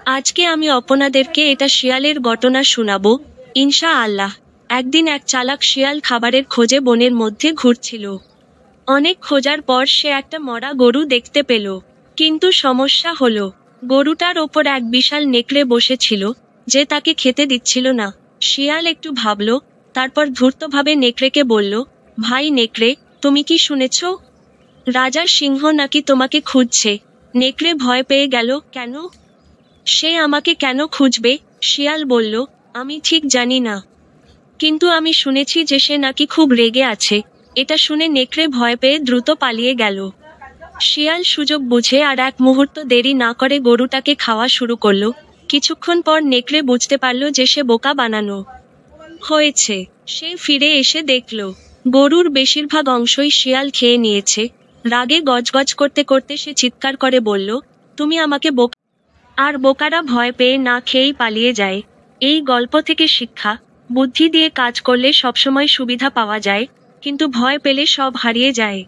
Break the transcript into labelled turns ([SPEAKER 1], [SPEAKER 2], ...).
[SPEAKER 1] আজকে আমি আপনাদেরকে এটা শিয়ালের ঘটনা শোনাবো, ইনশাআল্লাহ। একদিন এক চালাক শিয়াল খাবারের খোঁজে বনের মধ্যে ঘুরছিল। অনেক খোঁজার পর সে একটা মরা গরু দেখতে পেল। কিন্তু সমস্যা হলো, গরুটার ওপর এক বিশাল নেকড়ে বসেছিল, যে তাকে খেতে দিচ্ছিল না। শিয়াল একটু ভাবল, তারপর ধূর্তভাবে নেকড়েকে বলল, ভাই নেকড়ে, তুমি কি শুনেছ? রাজার সিংহ নাকি তোমাকে খুঁজছে। নেকড়ে ভয় পেয়ে গেল। কেন? সে আমাকে কেন খুঁজবে? শিয়াল বলল, আমি ঠিক জানি না, কিন্তু আমি শুনেছি যে সে নাকি খুব রেগে আছে। এটা শুনে নেকড়ে ভয় পেয়ে দ্রুত পালিয়ে গেল। শিয়াল সুযোগ বুঝে আর এক মুহূর্ত দেরি না করে গরুটাকে খাওয়া শুরু করলো। কিছুক্ষণ পর নেকড়ে বুঝতে পারল যে সে বোকা বানানো হয়েছে। সে ফিরে এসে দেখল, গরুর বেশিরভাগ অংশই শিয়াল খেয়ে নিয়েছে। রাগে গজগজ করতে করতে সে চিৎকার করে বলল, তুমি আমাকে বোকা। আর বোকারা ভয় পেয়ে না খেয়েই পালিয়ে যায়। এই গল্প থেকে শিক্ষা, বুদ্ধি দিয়ে কাজ করলে সবসময় সুবিধা পাওয়া যায়, কিন্তু ভয় পেলে সব হারিয়ে যায়।